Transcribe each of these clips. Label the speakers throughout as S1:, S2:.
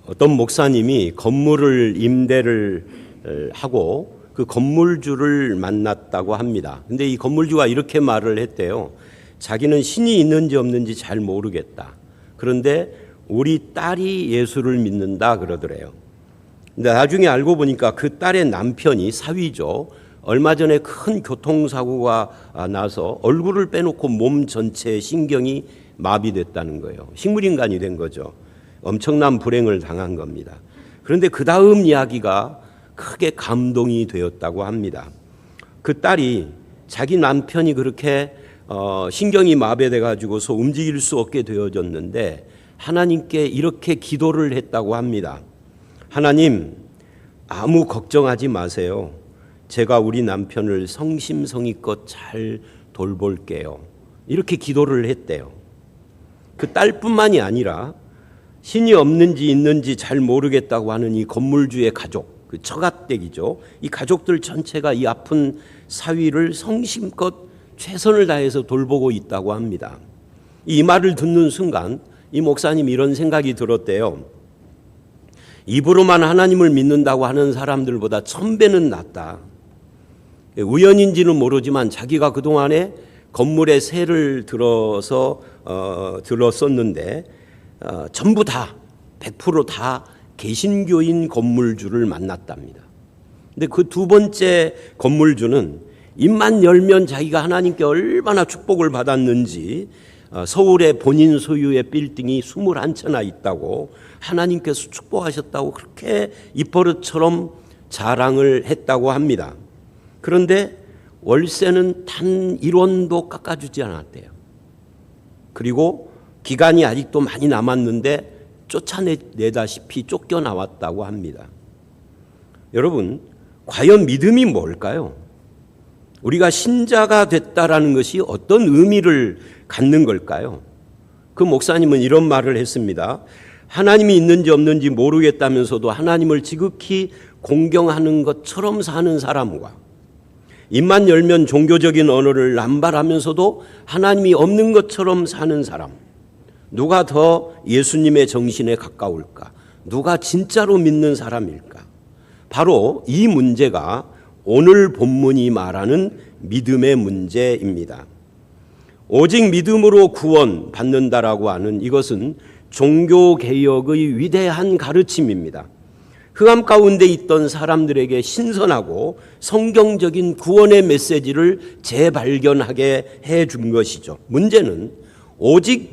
S1: 어떤 목사님이 건물을 임대를 하고 그 건물주를 만났다고 합니다. 근데 이 건물주가 이렇게 말을 했대요. 자기는 신이 있는지 없는지 잘 모르겠다. 그런데 우리 딸이 예수를 믿는다 그러더래요. 근데 나중에 알고 보니까 그 딸의 남편이 사위죠. 얼마 전에 큰 교통사고가 나서 얼굴을 빼놓고 몸 전체에 신경이 마비됐다는 거예요. 식물인간이 된 거죠. 엄청난 불행을 당한 겁니다. 그런데 그 다음 이야기가 크게 감동이 되었다고 합니다. 그 딸이 자기 남편이 그렇게 신경이 마비돼 가지고서 움직일 수 없게 되어졌는데 하나님께 이렇게 기도를 했다고 합니다. 하나님, 아무 걱정하지 마세요. 제가 우리 남편을 성심성의껏 잘 돌볼게요. 이렇게 기도를 했대요. 그 딸뿐만이 아니라 신이 없는지 있는지 잘 모르겠다고 하는 이 건물주의 가족, 그 처가댁이죠. 이 가족들 전체가 이 아픈 사위를 성심껏 최선을 다해서 돌보고 있다고 합니다. 이 말을 듣는 순간 이 목사님이 이런 생각이 들었대요. 입으로만 하나님을 믿는다고 하는 사람들보다 1000배는 낫다. 우연인지는 모르지만 자기가 그동안에 건물에 세를 들었었는데 전부 다 100% 다 개신교인 건물주를 만났답니다. 근데 그 두 번째 건물주는 입만 열면 자기가 하나님께 얼마나 축복을 받았는지 서울에 본인 소유의 빌딩이 21채나 있다고 하나님께서 축복하셨다고 그렇게 입버릇처럼 자랑을 했다고 합니다. 그런데 월세는 단 1원도 깎아주지 않았대요. 그리고 기간이 아직도 많이 남았는데 쫓아내다시피 쫓겨나왔다고 합니다. 여러분, 과연 믿음이 뭘까요? 우리가 신자가 됐다라는 것이 어떤 의미를 갖는 걸까요? 그 목사님은 이런 말을 했습니다. 하나님이 있는지 없는지 모르겠다면서도 하나님을 지극히 공경하는 것처럼 사는 사람과 입만 열면 종교적인 언어를 남발하면서도 하나님이 없는 것처럼 사는 사람, 누가 더 예수님의 정신에 가까울까? 누가 진짜로 믿는 사람일까? 바로 이 문제가 오늘 본문이 말하는 믿음의 문제입니다. 오직 믿음으로 구원 받는다라고 하는 이것은 종교개혁의 위대한 가르침입니다. 흑암 가운데 있던 사람들에게 신선하고 성경적인 구원의 메시지를 재발견하게 해준 것이죠. 문제는 오직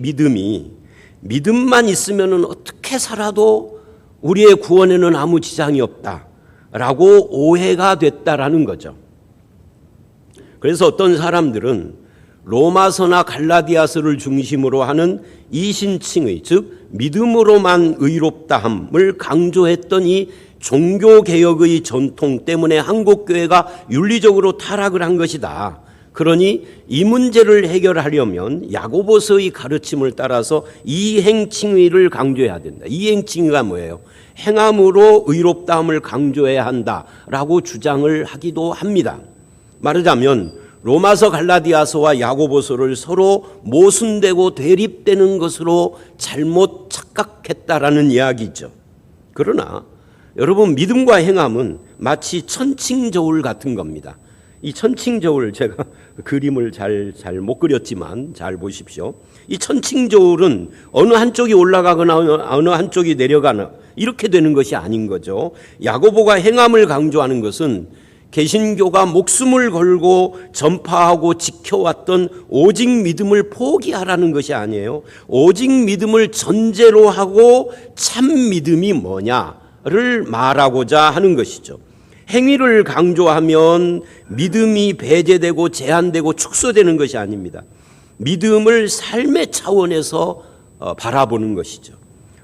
S1: 믿음만 있으면 어떻게 살아도 우리의 구원에는 아무 지장이 없다라고 오해가 됐다라는 거죠. 그래서 어떤 사람들은 로마서나 갈라디아서를 중심으로 하는 이신칭의, 즉 믿음으로만 의롭다함을 강조했던 이 종교개혁의 전통 때문에 한국교회가 윤리적으로 타락을 한 것이다. 그러니 이 문제를 해결하려면 야고보서의 가르침을 따라서 이행칭의를 강조해야 된다. 이행칭의가 뭐예요? 행함으로 의롭다함을 강조해야 한다라고 주장을 하기도 합니다. 말하자면 로마서, 갈라디아서와 야고보서를 서로 모순되고 대립되는 것으로 잘못 착각했다라는 이야기죠. 그러나 여러분, 믿음과 행함은 마치 천칭저울 같은 겁니다. 이 천칭저울, 제가 그림을 잘 못 그렸지만 잘 보십시오. 이 천칭저울은 어느 한쪽이 올라가거나 어느 한쪽이 내려가나 이렇게 되는 것이 아닌 거죠. 야고보가 행함을 강조하는 것은 개신교가 목숨을 걸고 전파하고 지켜왔던 오직 믿음을 포기하라는 것이 아니에요. 오직 믿음을 전제로 하고 참 믿음이 뭐냐를 말하고자 하는 것이죠. 행위를 강조하면 믿음이 배제되고 제한되고 축소되는 것이 아닙니다. 믿음을 삶의 차원에서 바라보는 것이죠.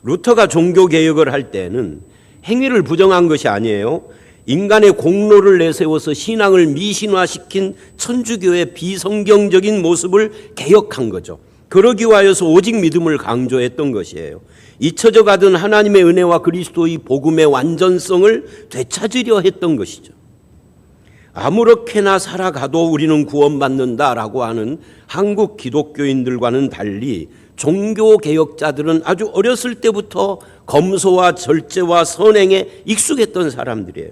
S1: 루터가 종교개혁을 할 때는 행위를 부정한 것이 아니에요. 인간의 공로를 내세워서 신앙을 미신화시킨 천주교의 비성경적인 모습을 개혁한 거죠. 그러기 위하여서 오직 믿음을 강조했던 것이에요. 잊혀져 가던 하나님의 은혜와 그리스도의 복음의 완전성을 되찾으려 했던 것이죠. 아무렇게나 살아가도 우리는 구원받는다라고 하는 한국 기독교인들과는 달리 종교개혁자들은 아주 어렸을 때부터 검소와 절제와 선행에 익숙했던 사람들이에요.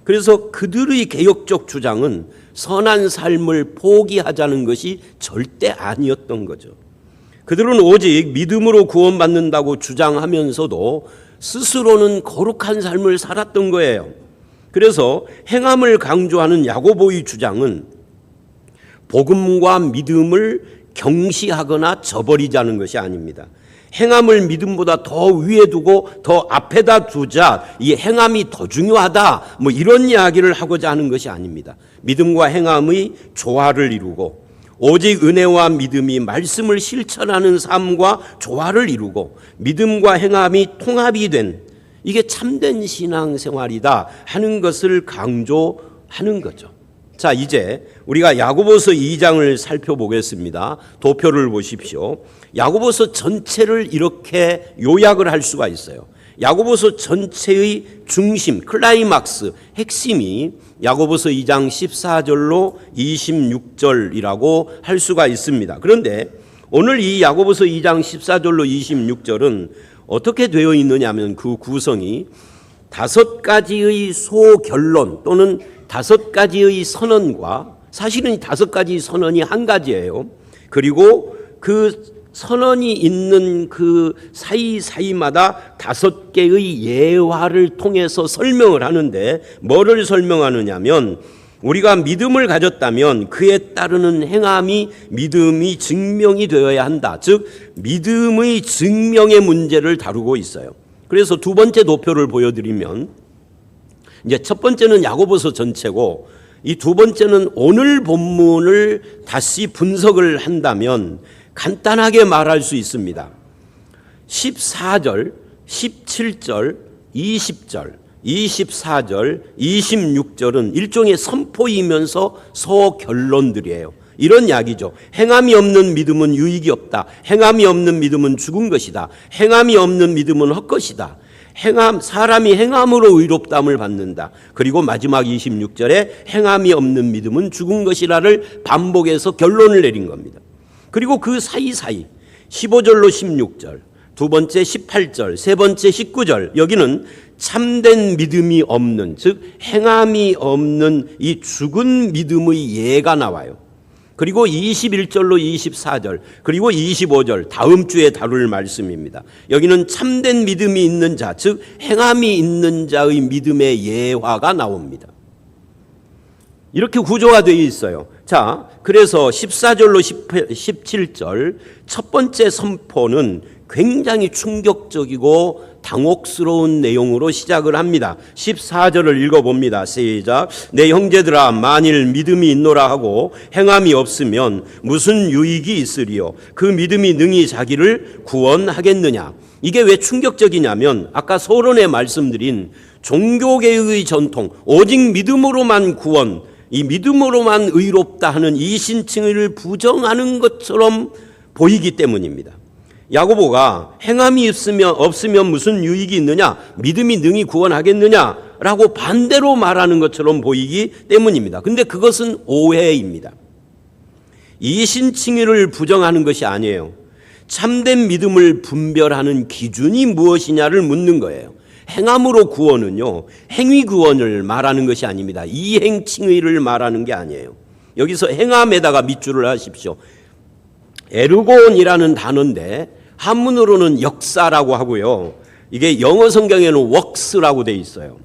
S1: 그래서 그들의 개혁적 주장은 선한 삶을 포기하자는 것이 절대 아니었던 거죠. 그들은 오직 믿음으로 구원받는다고 주장하면서도 스스로는 거룩한 삶을 살았던 거예요. 그래서 행함을 강조하는 야고보의 주장은 복음과 믿음을 경시하거나 저버리자는 것이 아닙니다. 행함을 믿음보다 더 위에 두고 더 앞에다 두자, 이 행함이 더 중요하다, 이런 이야기를 하고자 하는 것이 아닙니다. 믿음과 행함의 조화를 이루고 오직 은혜와 믿음이 말씀을 실천하는 삶과 조화를 이루고 믿음과 행함이 통합이 된 이게 참된 신앙생활이다 하는 것을 강조하는 거죠. 자, 이제 우리가 야고보서 2장을 살펴보겠습니다. 도표를 보십시오. 야고보서 전체를 이렇게 요약을 할 수가 있어요. 야고보서 전체의 중심, 클라이막스, 핵심이 야고보서 2장 14절로 26절이라고 할 수가 있습니다. 그런데 오늘 이 야고보서 2장 14절로 26절은 어떻게 되어 있느냐 하면 그 구성이 5가지의 소결론 또는 5가지의 선언과 사실은 5가지 선언이 한 가지예요. 그리고 그 선언이 있는 그 사이사이마다 5개의 예화를 통해서 설명을 하는데 뭐를 설명하느냐면 우리가 믿음을 가졌다면 그에 따르는 행함이 믿음이 증명이 되어야 한다. 즉 믿음의 증명의 문제를 다루고 있어요. 그래서 두 번째 도표를 보여드리면 이제 첫 번째는 야고보서 전체고 이 두 번째는 오늘 본문을 다시 분석을 한다면 간단하게 말할 수 있습니다. 14절, 17절, 20절, 24절, 26절은 일종의 선포이면서 소결론들이에요. 이런 이야기죠. 행함이 없는 믿음은 유익이 없다. 행함이 없는 믿음은 죽은 것이다. 행함이 없는 믿음은 헛것이다. 사람이 행함으로 의롭다함을 받는다. 그리고 마지막 26절에 행함이 없는 믿음은 죽은 것이라를 반복해서 결론을 내린 겁니다. 그리고 그 사이사이 15절로 16절, 두 번째 18절, 세 번째 19절 여기는 참된 믿음이 없는 즉 행함이 없는 이 죽은 믿음의 예가 나와요. 그리고 21절로 24절 그리고 25절 다음 주에 다룰 말씀입니다. 여기는 참된 믿음이 있는 자 즉 행함이 있는 자의 믿음의 예화가 나옵니다. 이렇게 구조가 되어 있어요. 자, 그래서 14절로 17절 첫 번째 선포는 굉장히 충격적이고 당혹스러운 내용으로 시작을 합니다. 14절을 읽어봅니다. 시작. 내 형제들아 만일 믿음이 있노라 하고 행함이 없으면 무슨 유익이 있으리요? 그 믿음이 능히 자기를 구원하겠느냐? 이게 왜 충격적이냐면 아까 서론에 말씀드린 종교계의 전통 오직 믿음으로만 구원 이 믿음으로만 의롭다 하는 이 신칭을 부정하는 것처럼 보이기 때문입니다. 야고보가 행함이 없으면 무슨 유익이 있느냐? 믿음이 능히 구원하겠느냐라고 반대로 말하는 것처럼 보이기 때문입니다. 근데 그것은 오해입니다. 이 신칭의를 부정하는 것이 아니에요. 참된 믿음을 분별하는 기준이 무엇이냐를 묻는 거예요. 행함으로 구원은요, 행위 구원을 말하는 것이 아닙니다. 이행칭의를 말하는 게 아니에요. 여기서 행함에다가 밑줄을 하십시오. 에르곤이라는 단어인데 한문으로는 역사라고 하고요. 이게 영어 성경에는 works라고 돼 있어요.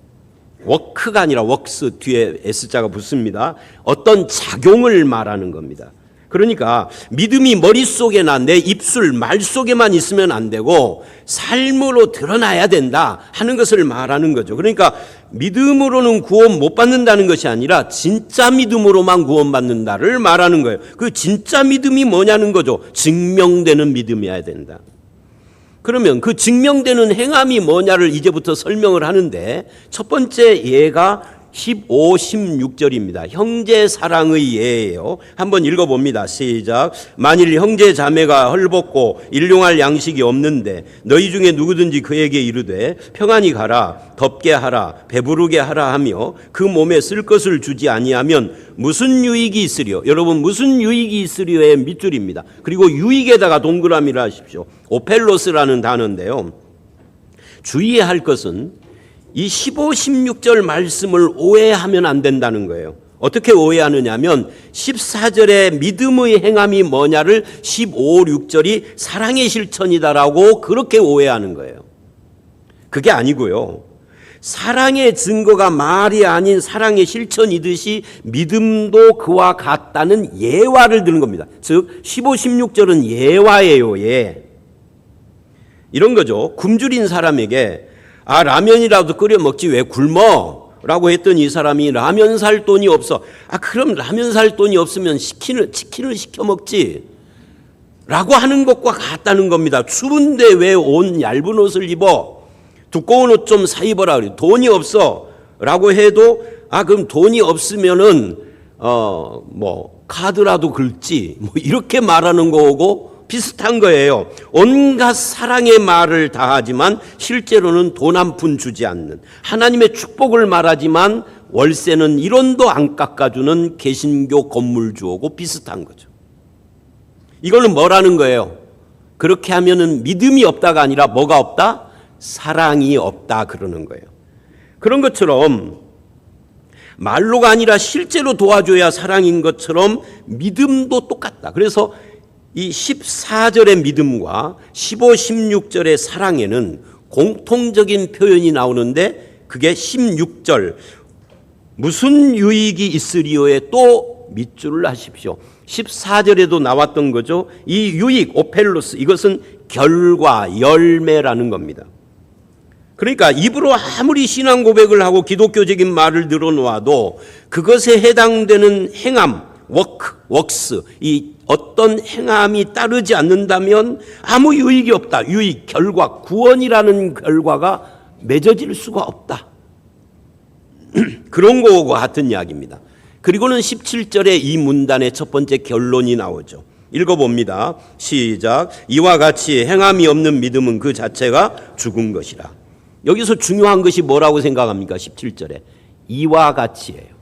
S1: 워크가 아니라 works 뒤에 S자가 붙습니다. 어떤 작용을 말하는 겁니다. 그러니까 믿음이 머릿속에나 내 입술, 말 속에만 있으면 안 되고 삶으로 드러나야 된다 하는 것을 말하는 거죠. 그러니까 믿음으로는 구원 못 받는다는 것이 아니라 진짜 믿음으로만 구원받는다를 말하는 거예요. 그 진짜 믿음이 뭐냐는 거죠. 증명되는 믿음이어야 된다. 그러면 그 증명되는 행함이 뭐냐를 이제부터 설명을 하는데 첫 번째 예가 15, 16절입니다. 형제 사랑의 예예요. 한번 읽어봅니다. 시작. 만일 형제 자매가 헐벗고 일용할 양식이 없는데 너희 중에 누구든지 그에게 이르되 평안히 가라 덥게 하라 배부르게 하라 하며 그 몸에 쓸 것을 주지 아니하면 무슨 유익이 있으리요? 여러분 무슨 유익이 있으리요의 밑줄입니다. 그리고 유익에다가 동그라미를 하십시오. 오펠로스라는 단어인데요. 주의해야 할 것은 이 15, 16절 말씀을 오해하면 안 된다는 거예요. 어떻게 오해하느냐 하면 14절에 믿음의 행함이 뭐냐를 15, 6절이 사랑의 실천이다라고 그렇게 오해하는 거예요. 그게 아니고요. 사랑의 증거가 말이 아닌 사랑의 실천이듯이 믿음도 그와 같다는 예화를 드는 겁니다. 즉 15, 16절은 예화예요. 예. 이런 거죠. 굶주린 사람에게 라면이라도 끓여 먹지 왜 굶어? 라고 했더니 이 사람이 라면 살 돈이 없어. 그럼 라면 살 돈이 없으면 치킨을 시켜 먹지. 라고 하는 것과 같다는 겁니다. 추운데 왜 온 얇은 옷을 입어? 두꺼운 옷 좀 사 입어라. 그래. 돈이 없어. 라고 해도 그럼 돈이 없으면은 카드라도 긁지. 이렇게 말하는 거고 비슷한 거예요. 온갖 사랑의 말을 다 하지만 실제로는 돈 한 푼 주지 않는, 하나님의 축복을 말하지만 월세는 1원도 안 깎아주는 개신교 건물주하고 비슷한 거죠. 이거는 뭐라는 거예요? 그렇게 하면은 믿음이 없다가 아니라 뭐가 없다? 사랑이 없다 그러는 거예요. 그런 것처럼 말로가 아니라 실제로 도와줘야 사랑인 것처럼 믿음도 똑같다. 그래서 이 14절의 믿음과 15, 16절의 사랑에는 공통적인 표현이 나오는데 그게 16절 무슨 유익이 있으리오에 또 밑줄을 하십시오. 14절에도 나왔던 거죠. 이 유익, 오펠로스, 이것은 결과, 열매라는 겁니다. 그러니까 입으로 아무리 신앙 고백을 하고 기독교적인 말을 늘어놓아도 그것에 해당되는 행함, 웍스, 이 어떤 행함이 따르지 않는다면 아무 유익이 없다. 유익, 결과, 구원이라는 결과가 맺어질 수가 없다. 그런 거와 같은 이야기입니다. 그리고는 17절에 이 문단의 첫 번째 결론이 나오죠. 읽어봅니다. 시작. 이와 같이 행함이 없는 믿음은 그 자체가 죽은 것이라. 여기서 중요한 것이 뭐라고 생각합니까? 17절에 이와 같이예요.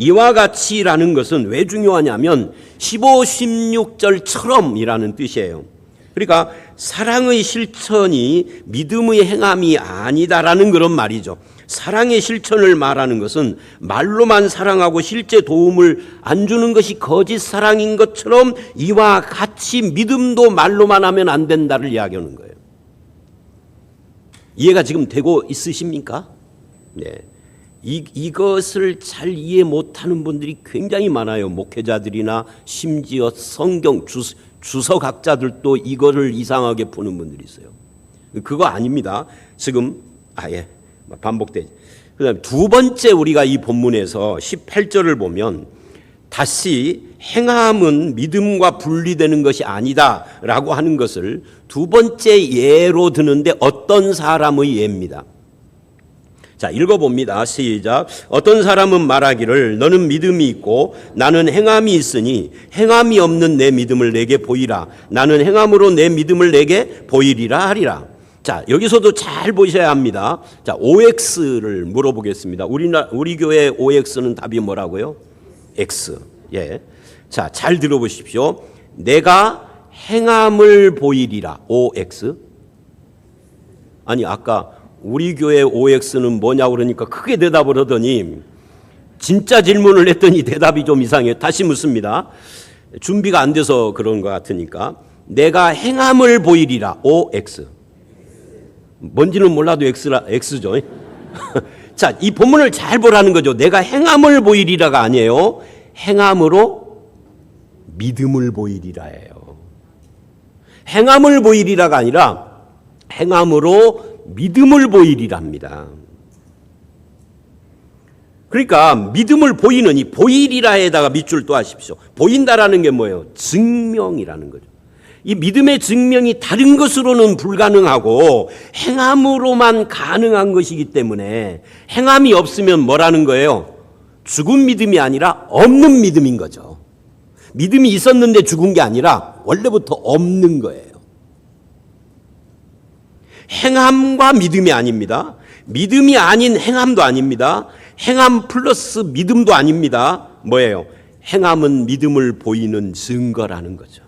S1: 이와 같이라는 것은 왜 중요하냐면 15, 16절처럼이라는 뜻이에요. 그러니까 사랑의 실천이 믿음의 행함이 아니다라는 그런 말이죠. 사랑의 실천을 말하는 것은 말로만 사랑하고 실제 도움을 안 주는 것이 거짓 사랑인 것처럼 이와 같이 믿음도 말로만 하면 안 된다를 이야기하는 거예요. 이해가 지금 되고 있으십니까? 네. 이것을 잘 이해 못하는 분들이 굉장히 많아요. 목회자들이나 심지어 성경 주석학자들도 이거를 이상하게 푸는 분들이 있어요. 그거 아닙니다. 지금 반복되지. 그다음에 두 번째 우리가 이 본문에서 18절을 보면 다시 행함은 믿음과 분리되는 것이 아니다라고 하는 것을 두 번째 예로 드는데 어떤 사람의 예입니다. 자, 읽어봅니다. 시작. 어떤 사람은 말하기를 너는 믿음이 있고 나는 행함이 있으니 행함이 없는 내 믿음을 내게 보이라. 나는 행함으로 내 믿음을 내게 보이리라 하리라. 자, 여기서도 잘 보셔야 합니다. 자, OX를 물어보겠습니다. 우리 교회 OX는 답이 뭐라고요? X. 예. 자, 잘 들어보십시오. 내가 행함을 보이리라. OX. 아니, 아까 우리 교회 OX는 뭐냐고 그러니까 크게 대답을 하더니 진짜 질문을 했더니 대답이 좀 이상해요. 다시 묻습니다. 준비가 안 돼서 그런 것 같으니까. 내가 행함을 보이리라. OX. 뭔지는 몰라도 X죠. 자, 이 본문을 잘 보라는 거죠. 내가 행함을 보이리라가 아니에요. 행함으로 믿음을 보이리라예요. 행함을 보이리라가 아니라 행함으로 믿음을 보이리랍니다. 그러니까 믿음을 보이는 이 보이리라에다가 밑줄 또 하십시오. 보인다라는 게 뭐예요? 증명이라는 거죠. 이 믿음의 증명이 다른 것으로는 불가능하고 행함으로만 가능한 것이기 때문에 행함이 없으면 뭐라는 거예요? 죽은 믿음이 아니라 없는 믿음인 거죠. 믿음이 있었는데 죽은 게 아니라 원래부터 없는 거예요. 행함과 믿음이 아닙니다. 믿음이 아닌 행함도 아닙니다. 행함 플러스 믿음도 아닙니다. 뭐예요? 행함은 믿음을 보이는 증거라는 거죠.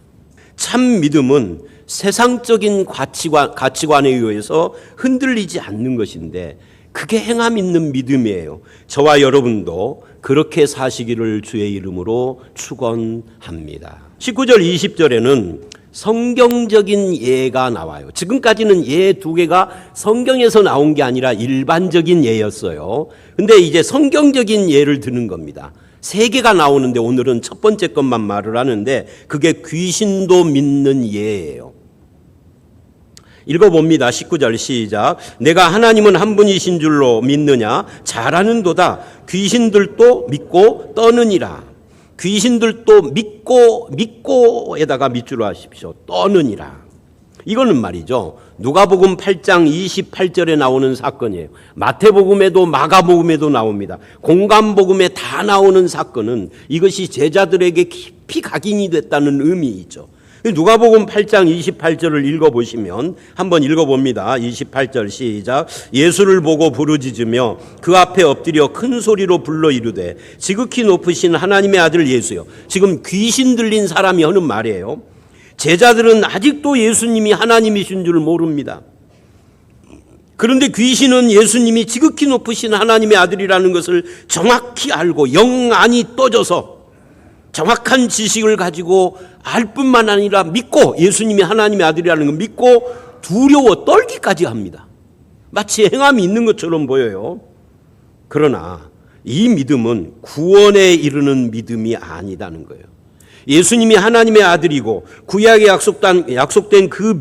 S1: 참 믿음은 세상적인 가치관에 의해서 흔들리지 않는 것인데 그게 행함 있는 믿음이에요. 저와 여러분도 그렇게 사시기를 주의 이름으로 축원합니다. 19절 20절에는 성경적인 예가 나와요. 지금까지는 예 두 개가 성경에서 나온 게 아니라 일반적인 예였어요. 근데 이제 성경적인 예를 드는 겁니다. 세 개가 나오는데 오늘은 첫 번째 것만 말을 하는데 그게 귀신도 믿는 예예요. 읽어봅니다. 19절 시작. 내가 하나님은 한 분이신 줄로 믿느냐? 잘하는도다. 귀신들도 믿고 떠느니라. 귀신들도 믿고에다가 밑줄로 하십시오. 떠느니라. 이거는 말이죠. 누가복음 8장 28절에 나오는 사건이에요. 마태복음에도 마가복음에도 나옵니다. 공관복음에 다 나오는 사건은 이것이 제자들에게 깊이 각인이 됐다는 의미이죠. 누가복음 8장 28절을 읽어보시면 한번 읽어봅니다. 28절 시작. 예수를 보고 부르짖으며 그 앞에 엎드려 큰 소리로 불러 이르되 지극히 높으신 하나님의 아들 예수여. 지금 귀신 들린 사람이 하는 말이에요. 제자들은 아직도 예수님이 하나님이신 줄 모릅니다. 그런데 귀신은 예수님이 지극히 높으신 하나님의 아들이라는 것을 정확히 알고 영안이 떠져서 정확한 지식을 가지고 알 뿐만 아니라 믿고 예수님이 하나님의 아들이라는 걸 믿고 두려워 떨기까지 합니다. 마치 행함이 있는 것처럼 보여요. 그러나 이 믿음은 구원에 이르는 믿음이 아니다는 거예요. 예수님이 하나님의 아들이고 구약에 약속된 그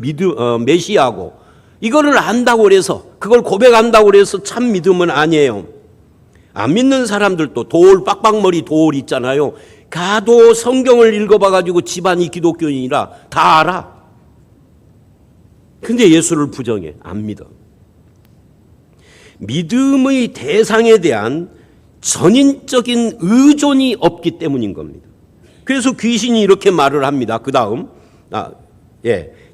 S1: 메시아고 이거를 안다고 해서 그걸 고백한다고 해서 참 믿음은 아니에요. 안 믿는 사람들도 빡빡머리 돌 있잖아요. 가도 성경을 읽어봐가지고 집안이 기독교인이라 다 알아. 근데 예수를 부정해. 안 믿어. 믿음의 대상에 대한 전인적인 의존이 없기 때문인 겁니다. 그래서 귀신이 이렇게 말을 합니다. 그 다음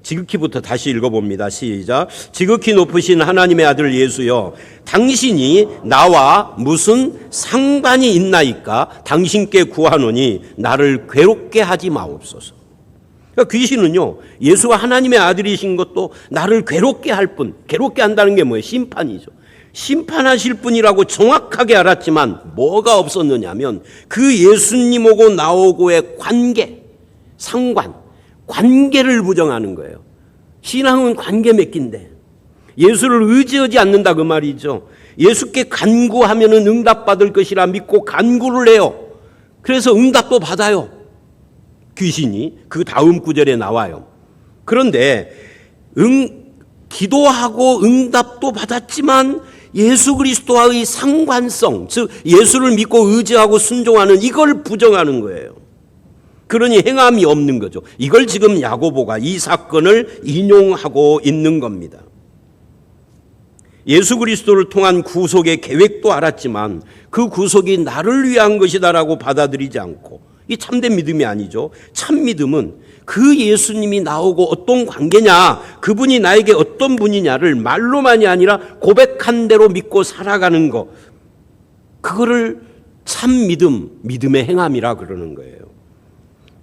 S1: 지극히부터 다시 읽어봅니다. 시작. 지극히 높으신 하나님의 아들 예수여, 당신이 나와 무슨 상관이 있나이까? 당신께 구하노니 나를 괴롭게 하지 마옵소서. 그러니까 귀신은요, 예수가 하나님의 아들이신 것도 나를 괴롭게 할 뿐, 괴롭게 한다는 게 뭐예요? 심판이죠. 심판하실 분이라고 정확하게 알았지만 뭐가 없었느냐면 그 예수님하고 나하고의 관계, 상관, 관계를 부정하는 거예요. 신앙은 관계 맺기인데 예수를 의지하지 않는다 그 말이죠. 예수께 간구하면 응답받을 것이라 믿고 간구를 해요. 그래서 응답도 받아요. 귀신이 그 다음 구절에 나와요. 그런데 기도하고 응답도 받았지만 예수 그리스도와의 상관성, 즉 예수를 믿고 의지하고 순종하는 이걸 부정하는 거예요. 그러니 행함이 없는 거죠. 이걸 지금 야고보가 이 사건을 인용하고 있는 겁니다. 예수 그리스도를 통한 구속의 계획도 알았지만 그 구속이 나를 위한 것이다라고 받아들이지 않고, 이 참된 믿음이 아니죠. 참 믿음은 그 예수님이 나오고 어떤 관계냐, 그분이 나에게 어떤 분이냐를 말로만이 아니라 고백한 대로 믿고 살아가는 것, 그거를 참 믿음의 행함이라 그러는 거예요.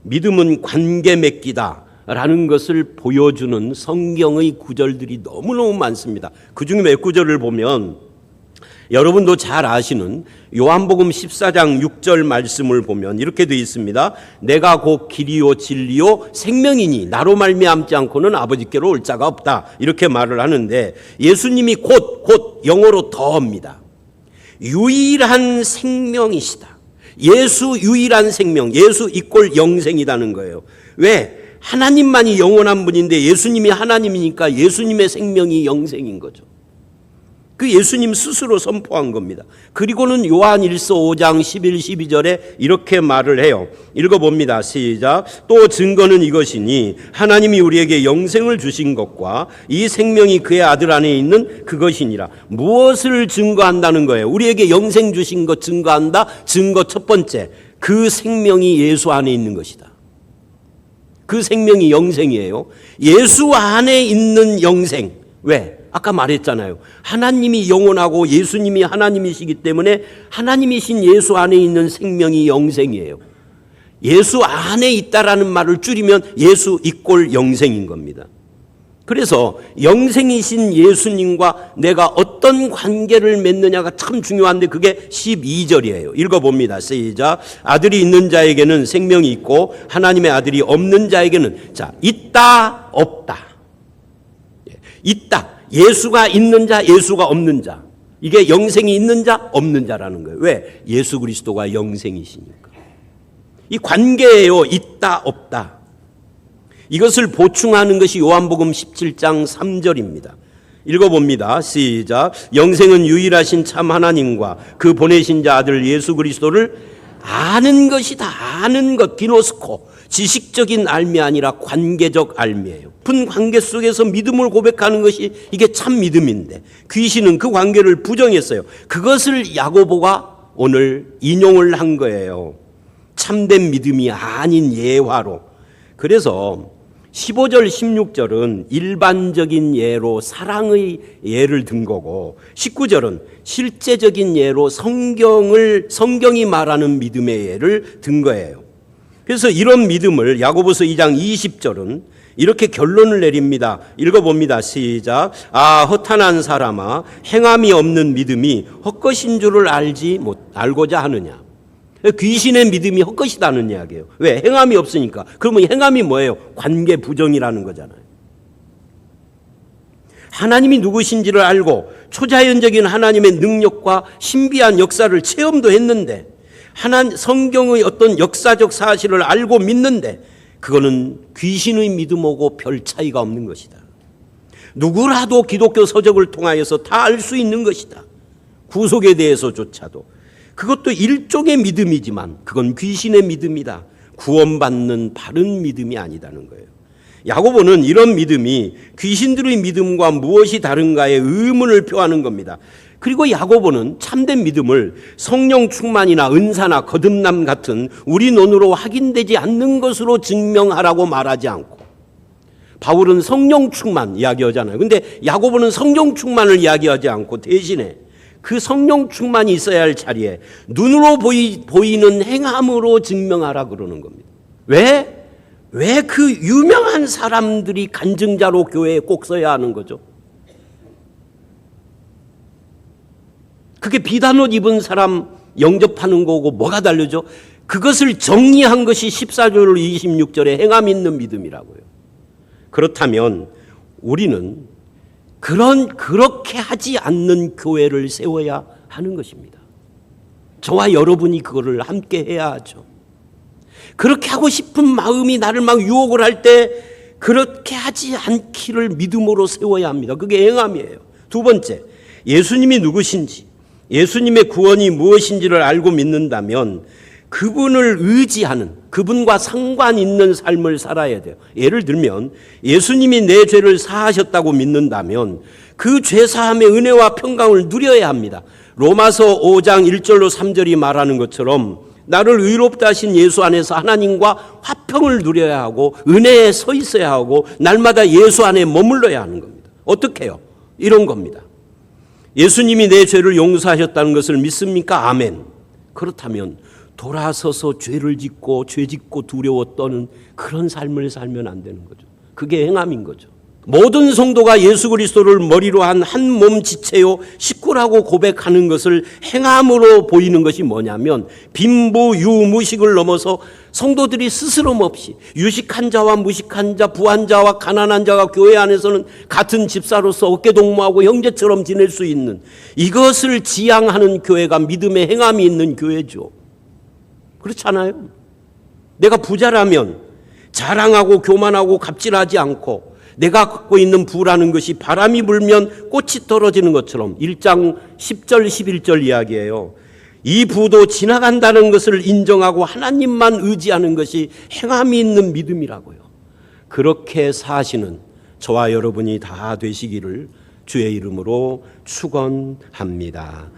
S1: 믿음은 관계 맺기다라는 것을 보여주는 성경의 구절들이 너무너무 많습니다. 그중에 몇 구절을 보면 여러분도 잘 아시는 요한복음 14장 6절 말씀을 보면 이렇게 되어 있습니다. 내가 곧 길이요 진리요 생명이니 나로 말미암지 않고는 아버지께로 올 자가 없다. 이렇게 말을 하는데 예수님이 곧 영어로 더입니다. 유일한 생명이시다. 예수 유일한 생명, 예수 이꼴 영생이라는 거예요. 왜? 하나님만이 영원한 분인데 예수님이 하나님이니까 예수님의 생명이 영생인 거죠. 그 예수님 스스로 선포한 겁니다. 그리고는 요한일서 5장 11, 12절에 이렇게 말을 해요. 읽어봅니다. 시작. 또 증거는 이것이니 하나님이 우리에게 영생을 주신 것과 이 생명이 그의 아들 안에 있는 그것이니라. 무엇을 증거한다는 거예요? 우리에게 영생 주신 것 증거한다. 증거 첫 번째, 그 생명이 예수 안에 있는 것이다. 그 생명이 영생이에요. 예수 안에 있는 영생. 왜? 아까 말했잖아요. 하나님이 영원하고 예수님이 하나님이시기 때문에 하나님이신 예수 안에 있는 생명이 영생이에요. 예수 안에 있다라는 말을 줄이면 예수 이꼴 영생인 겁니다. 그래서 영생이신 예수님과 내가 어떤 관계를 맺느냐가 참 중요한데 그게 12절이에요. 읽어봅니다. 시작. 아들이 있는 자에게는 생명이 있고 하나님의 아들이 없는 자에게는 있다 없다. 있다. 예수가 있는 자, 예수가 없는 자. 이게 영생이 있는 자, 없는 자라는 거예요. 왜? 예수 그리스도가 영생이시니까. 이 관계예요. 있다 없다. 이것을 보충하는 것이 요한복음 17장 3절입니다. 읽어봅니다. 시작. 영생은 유일하신 참 하나님과 그 보내신 자 아들 예수 그리스도를 아는 것이다. 아는 것, 기노스코. 지식적인 알미 아니라 관계적 알미예요. 깊은 관계 속에서 믿음을 고백하는 것이 이게 참 믿음인데 귀신은 그 관계를 부정했어요. 그것을 야고보가 오늘 인용을 한 거예요. 참된 믿음이 아닌 예화로. 그래서 15절 16절은 일반적인 예로 사랑의 예를 든 거고 19절은 실제적인 예로 성경이 말하는 믿음의 예를 든 거예요. 그래서 이런 믿음을 야고보서 2장 20절은 이렇게 결론을 내립니다. 읽어봅니다. 시작. 허탄한 사람아, 행함이 없는 믿음이 헛것인 줄을 알고자 하느냐. 귀신의 믿음이 헛것이다는 이야기예요. 왜? 행함이 없으니까. 그러면 행함이 뭐예요? 관계 부정이라는 거잖아요. 하나님이 누구신지를 알고 초자연적인 하나님의 능력과 신비한 역사를 체험도 했는데 성경의 어떤 역사적 사실을 알고 믿는데 그거는 귀신의 믿음하고 별 차이가 없는 것이다. 누구라도 기독교 서적을 통하여서 다 알 수 있는 것이다. 구속에 대해서조차도. 그것도 일종의 믿음이지만 그건 귀신의 믿음이다. 구원받는 바른 믿음이 아니다는 거예요. 야고보는 이런 믿음이 귀신들의 믿음과 무엇이 다른가에 의문을 표하는 겁니다. 그리고 야고보는 참된 믿음을 성령 충만이나 은사나 거듭남 같은 우리 논으로 확인되지 않는 것으로 증명하라고 말하지 않고 바울은 성령 충만 이야기하잖아요. 근데 야고보는 성령 충만을 이야기하지 않고 대신에 그 성령 충만이 있어야 할 자리에 눈으로 보이는 행함으로 증명하라 그러는 겁니다. 왜 그 유명한 사람들이 간증자로 교회에 꼭 써야 하는 거죠? 그게 비단옷 입은 사람 영접하는 거고 뭐가 다르죠? 그것을 정리한 것이 14절 26절에 행함 있는 믿음이라고요. 그렇다면 우리는 그렇게 하지 않는 교회를 세워야 하는 것입니다. 저와 여러분이 그거를 함께 해야 하죠. 그렇게 하고 싶은 마음이 나를 막 유혹을 할 때 그렇게 하지 않기를 믿음으로 세워야 합니다. 그게 행함이에요. 두 번째, 예수님이 누구신지, 예수님의 구원이 무엇인지를 알고 믿는다면 그분을 의지하는, 그분과 상관 있는 삶을 살아야 돼요. 예를 들면 예수님이 내 죄를 사하셨다고 믿는다면 그 죄사함의 은혜와 평강을 누려야 합니다. 로마서 5장 1절로 3절이 말하는 것처럼 나를 의롭다 하신 예수 안에서 하나님과 화평을 누려야 하고 은혜에 서 있어야 하고 날마다 예수 안에 머물러야 하는 겁니다. 어떻게 해요? 이런 겁니다. 예수님이 내 죄를 용서하셨다는 것을 믿습니까? 아멘. 그렇다면 돌아서서 죄를 짓고 죄 짓고 두려워 떠는 그런 삶을 살면 안 되는 거죠. 그게 행함인 거죠. 모든 성도가 예수 그리스도를 머리로 한 한 몸 지체요 식구라고 고백하는 것을 행함으로 보이는 것이 뭐냐면 빈부 유무식을 넘어서 성도들이 스스럼 없이 유식한 자와 무식한 자, 부한 자와 가난한 자가 교회 안에서는 같은 집사로서 어깨동무하고 형제처럼 지낼 수 있는 이것을 지향하는 교회가 믿음의 행함이 있는 교회죠. 그렇잖아요. 내가 부자라면 자랑하고 교만하고 갑질하지 않고 내가 갖고 있는 부라는 것이 바람이 불면 꽃이 떨어지는 것처럼 1장 10절 11절 이야기예요. 이 부도 지나간다는 것을 인정하고 하나님만 의지하는 것이 행함이 있는 믿음이라고요. 그렇게 사시는 저와 여러분이 다 되시기를 주의 이름으로 축원합니다.